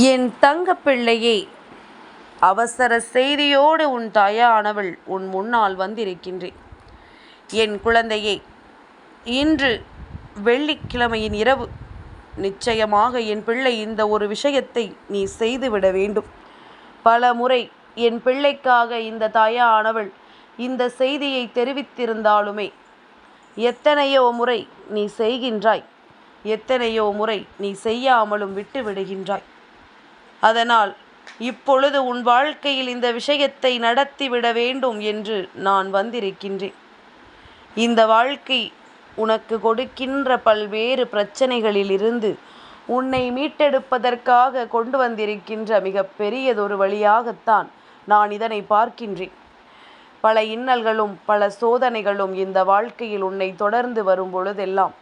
என் தங்கப்பிள்ளையே, அவசர செய்தியோடு உன் தாயானவள் உன் முன்னால் வந்திருக்கின்றேன். என் குழந்தையே, இன்று வெள்ளிக்கிழமையின் இரவு நிச்சயமாக என் பிள்ளை இந்த ஒரு விஷயத்தை நீ செய்துவிட வேண்டும். பல முறை என் பிள்ளைக்காக இந்த தாயானவள் இந்த செய்தியை தெரிவித்திருந்தாலுமே எத்தனையோ முறை நீ செய்கின்றாய், எத்தனையோ முறை நீ செய்யாமலும் விட்டு விடுகின்றாய். அதனால் இப்பொழுது உன் வாழ்க்கையில் இந்த விஷயத்தை நடத்திவிட வேண்டும் என்று நான் வந்திருக்கின்றேன். இந்த வாழ்க்கை உனக்கு கொடுக்கின்ற பல்வேறு பிரச்சனைகளிலிருந்து உன்னை மீட்டெடுப்பதற்காக கொண்டு வந்திருக்கின்ற மிக பெரியதொரு வழியாகத்தான் நான் இதனை பார்க்கின்றேன். பல இன்னல்களும் பல சோதனைகளும் இந்த வாழ்க்கையில் உன்னை தொடர்ந்து வரும் பொழுதெல்லாம்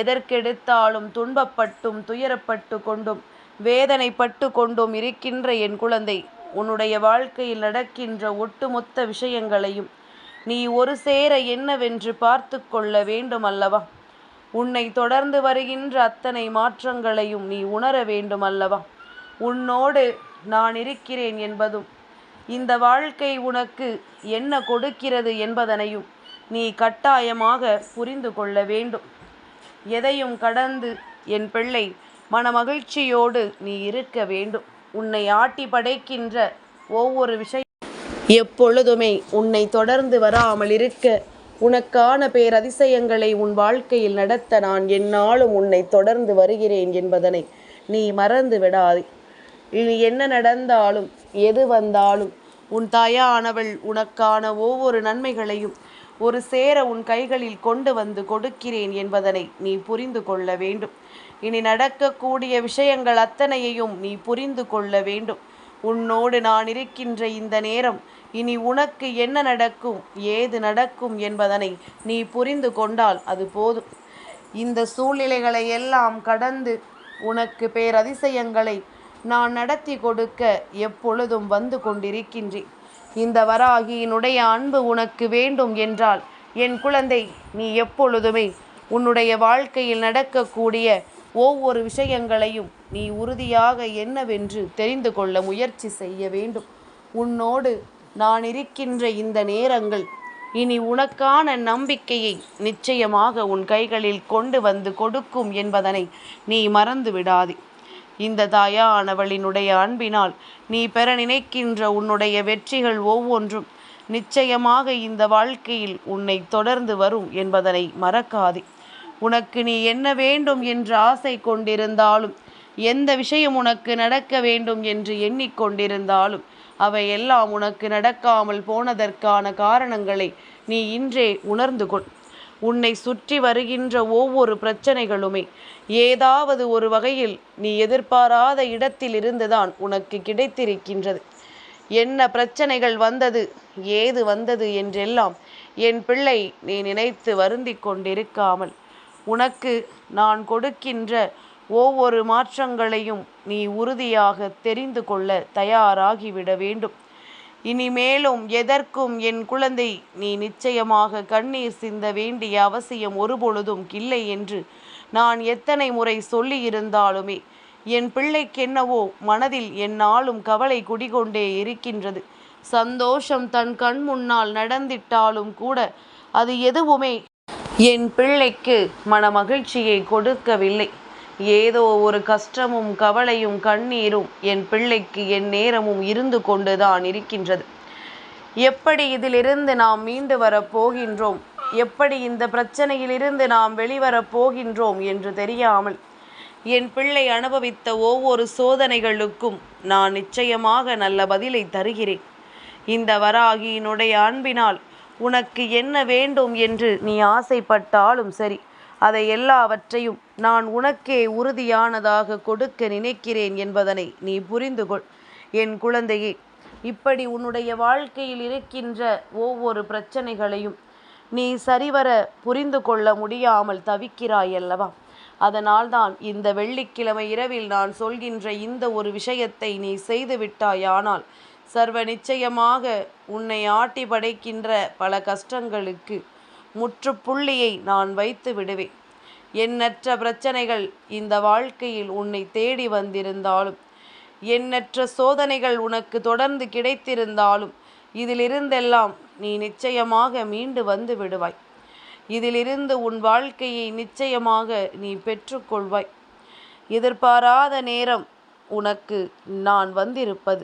எதற்கெடுத்தாலும் துன்பப்பட்டும் துயரப்பட்டு கொண்டும் வேதனைப்பட்டு கொண்டும் இருக்கின்ற என் குழந்தை, உன்னுடைய வாழ்க்கையில் நடக்கின்ற ஒட்டுமொத்த விஷயங்களையும் நீ ஒரு சேர என்னவென்று பார்த்து கொள்ள வேண்டும் அல்லவா? உன்னை தொடர்ந்து வருகின்ற அத்தனை மாற்றங்களையும் நீ உணர வேண்டும் அல்லவா? உன்னோடு நான் இருக்கிறேன் என்பதும் இந்த வாழ்க்கை உனக்கு என்ன கொடுக்கிறது என்பதனையும் நீ கட்டாயமாக புரிந்து கொள்ள வேண்டும். எதையும் கடந்து என் பிள்ளை மனமகிழ்ச்சியோடு நீ இருக்க வேண்டும். உன்னை ஆட்டி படைக்கின்ற ஒவ்வொரு விஷயம் எப்பொழுதுமே உன்னை தொடர்ந்து வராமல் இருக்க, உனக்கான பேரதிசயங்களை உன் வாழ்க்கையில் நடத்த நான் எந்நாளும் உன்னை தொடர்ந்து வருகிறேன் என்பதனை நீ மறந்து விடாதே. இனி என்ன நடந்தாலும் எது வந்தாலும் உன் தாயானவள் உனக்கான ஒவ்வொரு நன்மைகளையும் ஒரு சேர உன் கைகளில் கொண்டு வந்து கொடுக்கிறேன் என்பதனை நீ புரிந்து கொள்ள வேண்டும். இனி நடக்கக்கூடிய விஷயங்கள் அத்தனையையும் நீ புரிந்து கொள்ள வேண்டும். உன்னோடு நான் இருக்கின்ற இந்த நேரம் இனி உனக்கு என்ன நடக்கும், ஏது நடக்கும் என்பதனை நீ புரிந்து கொண்டால் அது போதும். இந்த சூழ்நிலைகளை எல்லாம் கடந்து உனக்கு பேரதிசயங்களை நான் நடத்தி கொடுக்க எப்பொழுதும் வந்து கொண்டிருக்கின்றேன். இந்த வராகியினுடைய அன்பு உனக்கு வேண்டும் என்றால் என் குழந்தை, நீ எப்பொழுதுமே உன்னுடைய வாழ்க்கையில் நடக்கக்கூடிய ஒவ்வொரு விஷயங்களையும் நீ உறுதியாக என்னவென்று தெரிந்து கொள்ள முயற்சி செய்ய வேண்டும். உன்னோடு நான் இருக்கின்ற இந்த நேரங்கள் இனி உனக்கான நம்பிக்கையை நிச்சயமாக உன் கைகளில் கொண்டு வந்து கொடுக்கும் என்பதனை நீ மறந்து விடாதே. இந்த தாயானவளினுடைய அன்பினால் நீ பெற நினைக்கின்ற உன்னுடைய வெற்றிகள் ஒவ்வொன்றும் நிச்சயமாக இந்த வாழ்க்கையில் உன்னை தொடர்ந்து வரும் என்பதனை மறக்காதே. உனக்கு நீ என்ன வேண்டும் என்று ஆசை கொண்டிருந்தாலும், எந்த விஷயம் உனக்கு நடக்க வேண்டும் என்று எண்ணிக்கொண்டிருந்தாலும் அவையெல்லாம் உனக்கு நடக்காமல் போனதற்கான காரணங்களை நீ இன்றே உணர்ந்து கொள். உன்னை சுற்றி வருகின்ற ஒவ்வொரு பிரச்சனைகளுமே ஏதாவது ஒரு வகையில் நீ எதிர்பாராத இடத்திலிருந்துதான் உனக்கு கிடைத்திருக்கின்றது. என்ன பிரச்சனைகள் வந்தது, ஏது வந்தது என்றெல்லாம் என் பிள்ளை நீ நினைத்து வருந்தி கொண்டிருக்காமல், உனக்கு நான் கொடுக்கின்ற ஒவ்வொரு மாற்றங்களையும் நீ உறுதியாக தெரிந்து கொள்ள தயாராகிவிட வேண்டும். இனிமேலும் எதற்கும் என் குழந்தை நீ நிச்சயமாக கண்ணீர் சிந்த வேண்டிய அவசியம் ஒருபொழுதும் இல்லை என்று நான் எத்தனை முறை சொல்லியிருந்தாலுமே என் பிள்ளைக்கென்னவோ மனதில் எந்நாளும் கவலை குடிகொண்டே இருக்கின்றது. சந்தோஷம் தன் கண் முன்னால் நடந்திட்டாலும் கூட அது எதுவுமே என் பிள்ளைக்கு மனமகிழ்ச்சியை கொடுக்கவில்லை. ஏதோ ஒரு கஷ்டமும் கவலையும் கண்ணீரும் என் பிள்ளைக்கு என் நேரமும் இருந்து கொண்டுதான் இருக்கின்றது. எப்படி இதிலிருந்து நாம் மீண்டு வரப்போகின்றோம், எப்படி இந்த பிரச்சனையிலிருந்து நாம் வெளிவரப் போகின்றோம் என்று தெரியாமல் என் பிள்ளை அனுபவித்த ஒவ்வொரு சோதனைகளுக்கும் நான் நிச்சயமாக நல்ல பதிலை தருகிறேன். இந்த வராகியினுடைய அன்பினால் உனக்கு என்ன வேண்டும் என்று நீ ஆசைப்பட்டாலும் சரி, அதை எல்லாவற்றையும் நான் உனக்கே உறுதியானதாக கொடுக்க நினைக்கிறேன் என்பதனை நீ புரிந்து கொள். என் குழந்தையே, இப்படி உன்னுடைய வாழ்க்கையில் இருக்கின்ற ஒவ்வொரு பிரச்சனைகளையும் நீ சரிவர புரிந்து கொள்ள முடியாமல் தவிக்கிறாய் அல்லவா? அதனால்தான் இந்த வெள்ளிக்கிழமை இரவில் நான் சொல்கின்ற இந்த ஒரு விஷயத்தை நீ செய்து விட்டாயானால் சர்வ நிச்சயமாக உன்னை ஆட்டி படைக்கின்ற பல கஷ்டங்களுக்கு முற்றுப்புள்ளியை நான் வைத்து விடுவேன். எண்ணற்ற பிரச்சனைகள் இந்த வாழ்க்கையில் உன்னை தேடி வந்திருந்தாலும் எண்ணற்ற சோதனைகள் உனக்கு தொடர்ந்து கிடைத்திருந்தாலும் இதிலிருந்தெல்லாம் நீ நிச்சயமாக மீண்டு வந்து விடுவாய். இதிலிருந்து உன் வாழ்க்கையை நிச்சயமாக நீ பெற்றுக்கொள்வாய். எதிர்பாராத நேரம் உனக்கு நான் வந்திருப்பது,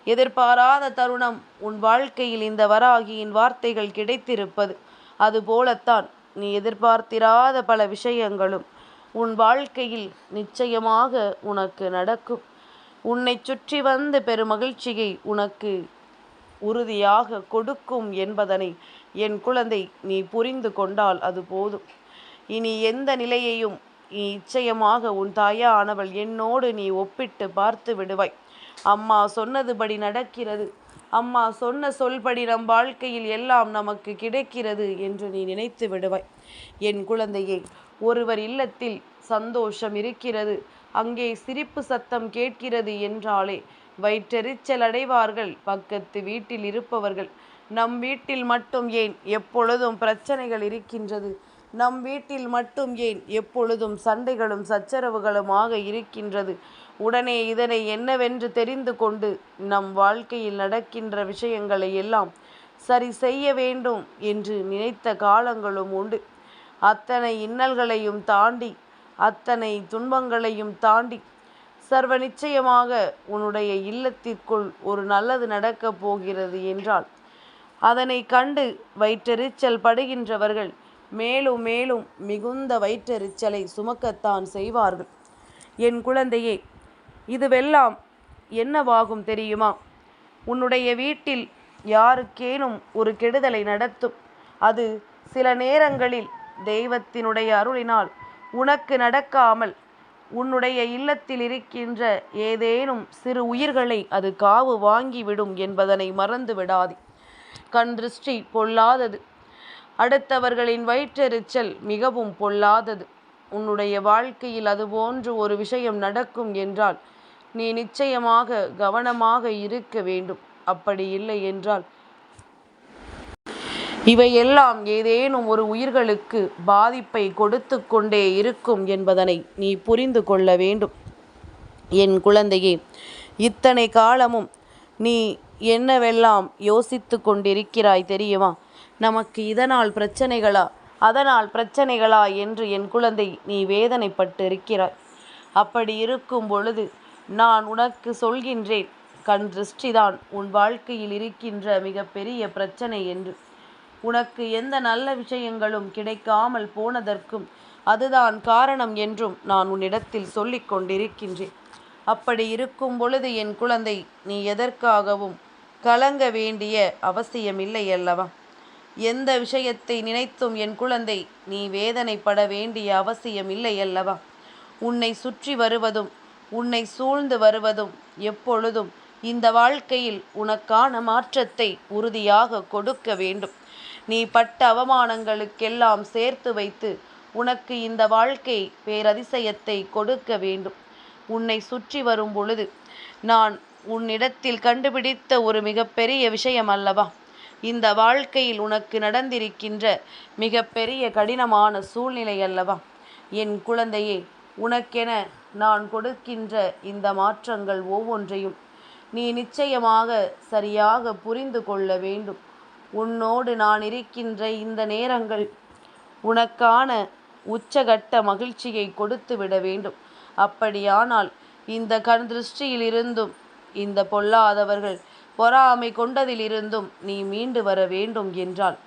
எதிர்பாராத தருணம் உன் வாழ்க்கையில் இந்த வராகியின் வார்த்தைகள் கிடைத்திருப்பது, அதுபோலத்தான் நீ எதிர்பார்த்திராத பல விஷயங்களும் உன் வாழ்க்கையில் நிச்சயமாக உனக்கு நடக்கும். உன்னை சுற்றி வந்து பெருமகிழ்ச்சியை உனக்கு உறுதியாக கொடுக்கும் என்பதனை என் குழந்தை நீ புரிந்து கொண்டால் அது போதும். இனி எந்த நிலையையும் நீ நிச்சயமாக உன் தாயானவள் என்னோடு நீ ஒப்பிட்டு பார்த்து விடுவாய். அம்மா சொன்னதுபடி நடக்கிறது, அம்மா சொன்ன சொல்படி நம் வாழ்க்கையில் எல்லாம் நமக்கு கிடைக்கிறது என்று நீ நினைத்து விடுவாய். என் குழந்தையே, ஒருவர் இல்லத்தில் சந்தோஷம் இருக்கிறது, அங்கே சிரிப்பு சத்தம் கேட்கிறது என்றாலே வயிற்றெரிச்சல் அடைவார்கள் பக்கத்து வீட்டில் இருப்பவர்கள். நம் வீட்டில் மட்டும் ஏன் எப்பொழுதும் பிரச்சனைகள் இருக்கின்றது, நம் வீட்டில் மட்டும் ஏன் எப்பொழுதும் சண்டைகளும் சச்சரவுகளுமாக இருக்கின்றது, உடனே இதனை என்னவென்று தெரிந்து கொண்டு நம் வாழ்க்கையில் நடக்கின்ற விஷயங்களை எல்லாம் சரி செய்ய வேண்டும் என்று நினைத்த காலங்களும் உண்டு. அத்தனை இன்னல்களையும் தாண்டி, அத்தனை துன்பங்களையும் தாண்டி சர்வ நிச்சயமாக உன்னுடைய இல்லத்திற்குள் ஒரு நல்லது நடக்கப் போகிறது என்றால் அதனை கண்டு வயிற்றெரிச்சல் படுகின்றவர்கள் மேலும் மேலும் மிகுந்த வயிற்றெரிச்சலை சுமக்கத்தான் செய்வார்கள். என் குழந்தையே, இதுவெல்லாம் என்னவாகும் தெரியுமா? உன்னுடைய வீட்டில் யாருக்கேனும் ஒரு கெடுதலை நடத்தும். அது சில நேரங்களில் தெய்வத்தினுடைய அருளினால் உனக்கு நடக்காமல் உன்னுடைய இல்லத்தில் இருக்கின்ற ஏதேனும் சிறு உயிர்களை அது காவு வாங்கிவிடும் என்பதனை மறந்து விடாதே. கண் திருஷ்டி பொல்லாதது, அடுத்தவர்களின் வயிற்றெரிச்சல் மிகவும் பொல்லாதது. உன்னுடைய வாழ்க்கையில் அதுபோன்று ஒரு விஷயம் நடக்கும் என்றால் நீ நிச்சயமாக கவனமாக இருக்க வேண்டும். அப்படி இல்லை என்றால் இவையெல்லாம் ஏதேனும் ஒரு உயிர்களுக்கு பாதிப்பை கொடுத்து கொண்டே இருக்கும் என்பதனை நீ புரிந்து கொள்ள வேண்டும். என் குழந்தையே, இத்தனை காலமும் நீ என்னவெல்லாம் யோசித்து கொண்டிருக்கிறாய் தெரியுமா? நமக்கு இதனால் பிரச்சனைகளா, அதனால் பிரச்சனைகளா என்று என் குழந்தை நீ வேதனைப்பட்டு இருக்கிறாய். அப்படி இருக்கும் பொழுது நான் உனக்கு சொல்கின்றேன், கண் திருஷ்டிதான் உன் வாழ்க்கையில் இருக்கின்ற மிகப்பெரிய பிரச்சனை என்று. உனக்கு எந்த நல்ல விஷயங்களும் கிடைக்காமல் போனதற்கும் அதுதான் காரணம் என்றும் நான் உன்னிடத்தில் சொல்லிக் கொண்டிருக்கின்றேன். அப்படி இருக்கும் பொழுது என் குழந்தை நீ எதற்காகவும் கலங்க வேண்டிய அவசியமில்லை அல்லவா? எந்த விஷயத்தை நினைத்தும் என் குழந்தை நீ வேதனைப்பட வேண்டிய அவசியமில்லை அல்லவா? உன்னை சுற்றி வருவதும் உன்னை சூழ்ந்து வருவதும் எப்பொழுதும் இந்த வாழ்க்கையில் உனக்கான மாற்றத்தை உறுதியாக கொடுக்க வேண்டும். நீ பட்ட அவமானங்களுக்கெல்லாம் சேர்த்து வைத்து உனக்கு இந்த வாழ்க்கை பேரதிசயத்தை கொடுக்க வேண்டும். உன்னை சுற்றி வரும் பொழுது நான் உன்னிடத்தில் கண்டுபிடித்த ஒரு மிகப்பெரிய விஷயம் அல்லவா இந்த வாழ்க்கையில் உனக்கு நடந்திருக்கின்ற மிகப்பெரிய கடினமான சூழ்நிலை அல்லவா? என் குழந்தையே, உனக்கென நான் கொடுக்கின்ற இந்த மாற்றங்கள் ஒவ்வொன்றையும் நீ நிச்சயமாக சரியாக புரிந்து கொள்ள வேண்டும். உன்னோடு நான் இருக்கின்ற இந்த நேரங்கள் உனக்கான உச்சகட்ட மகிழ்ச்சியை கொடுத்து விட வேண்டும். அப்படியானால் இந்த கண் திருஷ்டியிலிருந்தும் இந்த பொல்லாதவர்கள் பொறாமை கொண்டதிலிருந்தும் நீ மீண்டு வர வேண்டும் என்றால்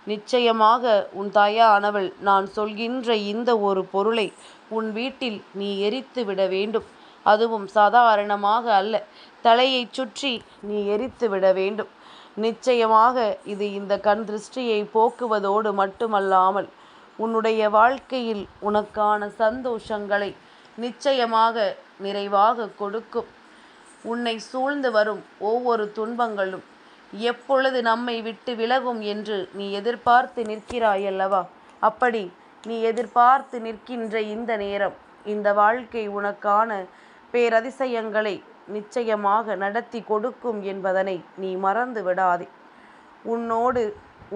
நிச்சயமாக உன் தாயானவள் நான் சொல்கின்ற இந்த ஒரு பொருளை உன் வீட்டில் நீ எரித்து விட வேண்டும். அதுவும் சாதாரணமாக அல்ல, தலையை சுற்றி நீ எரித்து விட வேண்டும். நிச்சயமாக இது இந்த கண் திருஷ்டியை போக்குவதோடு மட்டுமல்லாமல் உன்னுடைய வாழ்க்கையில் உனக்கான சந்தோஷங்களை நிச்சயமாக நிறைவாக கொடுக்கும். உன்னை சூழ்ந்து வரும் ஒவ்வொரு துன்பங்களும் எப்பொழுது நம்மை விட்டு விலகும் என்று நீ எதிர்பார்த்து நிற்கிறாயல்லவா? அப்படி நீ எதிர்பார்த்து நிற்கின்ற இந்த நேரம் இந்த வாழ்க்கை உனக்கான பேரதிசயங்களை நிச்சயமாக நடத்தி கொடுக்கும் என்பதனை நீ மறந்து விடாதே. உன்னோடு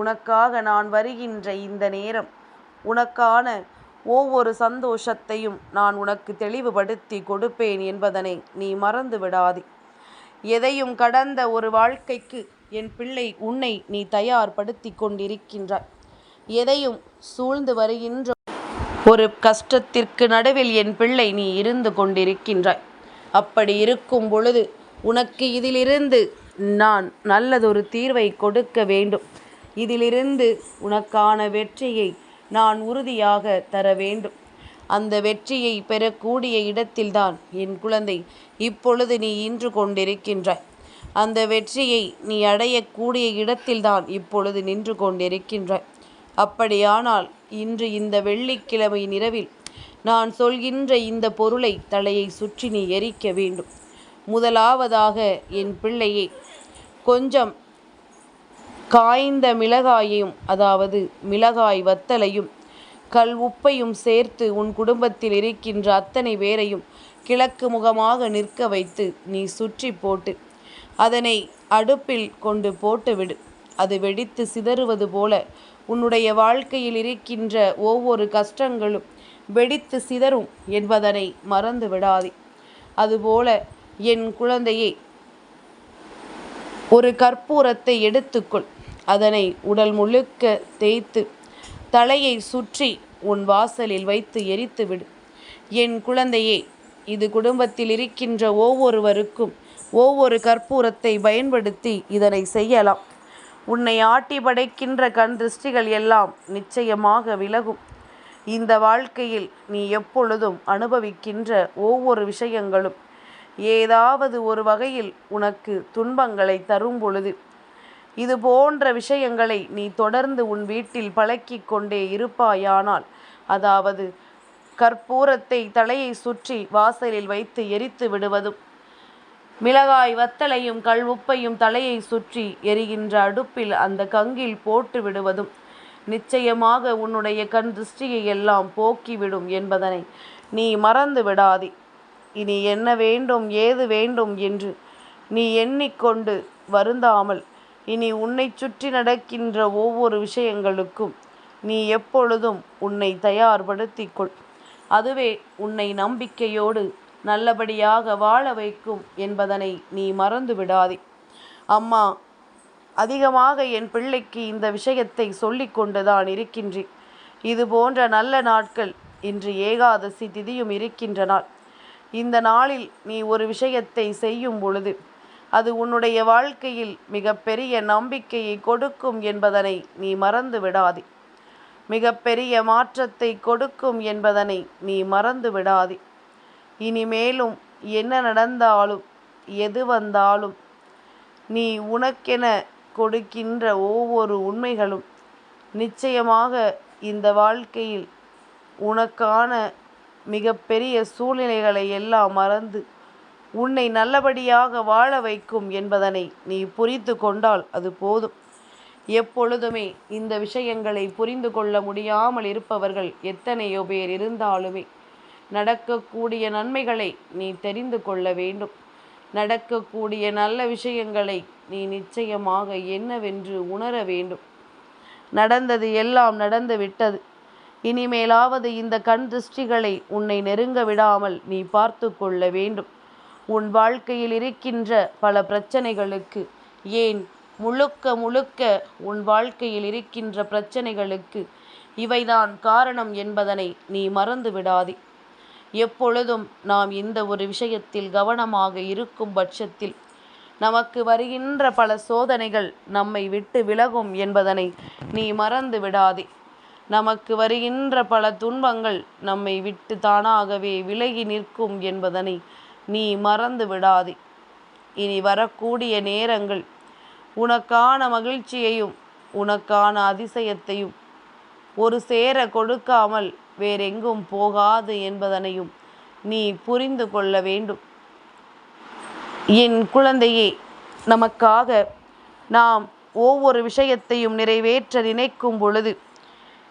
உனக்காக நான் வருகின்ற இந்த நேரம் உனக்கான ஒவ்வொரு சந்தோஷத்தையும் நான் உனக்கு தெளிவுபடுத்தி கொடுப்பேன் என்பதனை நீ மறந்து விடாதே. எதையும் கடந்த ஒரு வாழ்க்கைக்கு என் பிள்ளை உன்னை நீ தயார்படுத்தி கொண்டிருக்கின்றாய். எதையும் சூழ்ந்து வருகின்ற ஒரு கஷ்டத்திற்கு நடுவில் என் பிள்ளை நீ இருந்து கொண்டிருக்கின்றாய். அப்படி இருக்கும் பொழுது உனக்கு இதிலிருந்து நான் நல்லதொரு தீர்வை கொடுக்க வேண்டும். இதிலிருந்து உனக்கான வெற்றியை நான் உறுதியாக தர வேண்டும். அந்த வெற்றியை பெறக்கூடிய இடத்தில்தான் என் குழந்தை இப்பொழுது நீ இன்று கொண்டிருக்கின்றாய். அந்த வெற்றியை நீ அடையக்கூடிய இடத்தில்தான் இப்பொழுது நின்று கொண்டிருக்கின்றாய். அப்படியானால் இன்று இந்த வெள்ளிக்கிழமை இரவில் நான் சொல்கின்ற இந்த பொருளை தலையை சுற்றி நீ எரிக்க வேண்டும். முதலாவதாக என் பிள்ளையே, கொஞ்சம் காய்ந்த மிளகாயையும், அதாவது மிளகாய் வத்தலையும் கல் உப்பையும் சேர்த்து உன் குடும்பத்தில் இருக்கின்ற அத்தனை பேரையும் கிழக்கு முகமாக நிற்க வைத்து நீ சுற்றி போட்டு அதனை அடுப்பில் கொண்டு போட்டுவிடு. அது வெடித்து சிதறுவது போல உன்னுடைய வாழ்க்கையில் இருக்கின்ற ஒவ்வொரு கஷ்டங்களும் வெடித்து சிதறும் என்பதனை மறந்து விடாதே. அதுபோல என் குழந்தையே, ஒரு கற்பூரத்தை எடுத்துக்கொள். அதனை உடல் முழுக்க தேய்த்து தலையை சுற்றி உன் வாசலில் வைத்து எரித்துவிடு. என் குழந்தையே, இது குடும்பத்தில் இருக்கின்ற ஒவ்வொருவருக்கும் ஒவ்வொரு கற்பூரத்தை பயன்படுத்தி இதனை செய்யலாம். உன்னை ஆட்டி படைக்கின்ற கண் திருஷ்டிகள் எல்லாம் நிச்சயமாக விலகும். இந்த வாழ்க்கையில் நீ எப்பொழுதும் அனுபவிக்கின்ற ஒவ்வொரு விஷயங்களும் ஏதாவது ஒரு வகையில் உனக்கு துன்பங்களை தரும் பொழுது இது போன்ற விஷயங்களை நீ தொடர்ந்து உன் வீட்டில் பழக்கி கொண்டே இருப்பாயானால், அதாவது கற்பூரத்தை தலையை சுற்றி வாசலில் வைத்து எரித்து விடுவதும், மிளகாய் வத்தலையும் கல் உப்பையும் தலையை சுற்றி எரிகின்ற அடுப்பில் அந்த கங்கில் போட்டு விடுவதும் நிச்சயமாக உன்னுடைய கண் திருஷ்டியை எல்லாம் போக்கிவிடும் என்பதனை நீ மறந்து விடாதே. இனி என்ன வேண்டும் ஏது வேண்டும் என்று நீ எண்ணிக்கொண்டு வருந்தாமல், இனி உன்னை சுற்றி நடக்கின்ற ஒவ்வொரு விஷயங்களுக்கும் நீ எப்பொழுதும் உன்னை தயார்படுத்திக்கொள். அதுவே உன்னை நம்பிக்கையோடு நல்லபடியாக வாழ வைக்கும் என்பதனை நீ மறந்து விடாதே. அம்மா அதிகமாக என் பிள்ளைக்கு இந்த விஷயத்தை சொல்லி கொண்டுதான் இருக்கின்றேன். இது போன்ற நல்ல நாட்கள் இன்று ஏகாதசி திதியும் இருக்கின்ற நாள். இந்த நாளில் நீ ஒரு விஷயத்தை செய்யும் பொழுது அது உன்னுடைய வாழ்க்கையில் மிகப்பெரிய நம்பிக்கையை கொடுக்கும் என்பதனை நீ மறந்து விடாதே. மிகப்பெரிய மாற்றத்தை கொடுக்கும் என்பதனை நீ மறந்து விடாதே. இனிமேலும் என்ன நடந்தாலும் எது வந்தாலும் நீ உனக்கென கொடுக்கின்ற ஒவ்வொரு உண்மைகளும் நிச்சயமாக இந்த வாழ்க்கையில் உனக்கான மிகப்பெரிய சூழ்நிலைகளை எல்லாம் மறந்து உன்னை நல்லபடியாக வாழ வைக்கும் என்பதனை நீ புரிந்து கொண்டால் அது போதும். எப்பொழுதுமே இந்த விஷயங்களை புரிந்து கொள்ள முடியாமல் இருப்பவர்கள் எத்தனையோ பேர் இருந்தாலுமே நடக்கக்கூடிய நன்மைகளை நீ தெரிந்து கொள்ள வேண்டும். நடக்கக்கூடிய நல்ல விஷயங்களை நீ நிச்சயமாக என்னவென்று உணர வேண்டும். நடந்தது எல்லாம் நடந்து விட்டது. இனிமேலாவது இந்த கண் திருஷ்டிகளை உன்னை நெருங்க விடாமல் நீ பார்த்து கொள்ள வேண்டும். உன் வாழ்க்கையில் இருக்கின்ற பல பிரச்சனைகளுக்கு, ஏன் முழுக்க முழுக்க உன் வாழ்க்கையில் இருக்கின்ற பிரச்சனைகளுக்கு இவைதான் காரணம் என்பதனை நீ மறந்து விடாதே. எப்பொழுதும் நாம் இந்த ஒரு விஷயத்தில் கவனமாக இருக்கும் பட்சத்தில் நமக்கு வருகின்ற பல சோதனைகள் நம்மை விட்டு விலகும் என்பதனை நீ மறந்து விடாதே. நமக்கு வருகின்ற பல துன்பங்கள் நம்மை விட்டு தானாகவே விலகி நிற்கும் என்பதனை நீ மறந்து விடாதே. இனி வரக்கூடிய நேரங்கள் உனக்கான மகிழ்ச்சியையும் உனக்கான அதிசயத்தையும் ஒரு சேர கொடுக்காமல் வேறெங்கும் போகாது என்பதனையும் நீ புரிந்து கொள்ள வேண்டும். என் குழந்தையே, நமக்காக நாம் ஒவ்வொரு விஷயத்தையும் நிறைவேற்ற நினைக்கும் பொழுது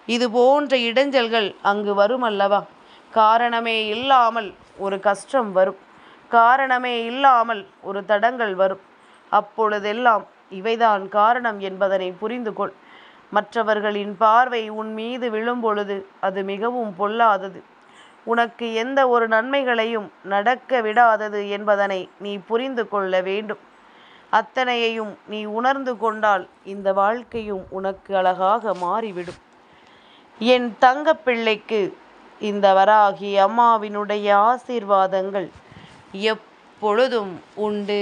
இது போன்ற இடைஞ்சல்கள் அங்கு வரும் அல்லவா? காரணமே இல்லாமல் ஒரு கஷ்டம் வரும், காரணமே இல்லாமல் ஒரு தடங்கள் வரும். அப்பொழுதெல்லாம் இவைதான் காரணம் என்பதனை புரிந்து கொள். மற்றவர்களின் பார்வை உன் மீது விழும்பொழுது அது மிகவும் பொல்லாதது, உனக்கு எந்த ஒரு நன்மைகளையும் நடக்க விடாதது என்பதனை நீ புரிந்து கொள்ள வேண்டும். அத்தனையையும் நீ உணர்ந்து கொண்டால் இந்த வாழ்க்கையும் உனக்கு அழகாக மாறிவிடும். என் தங்கப்பிள்ளைக்கு இந்த வராகி அம்மாவினுடைய ஆசீர்வாதங்கள் எப்பொழுதும் உண்டு.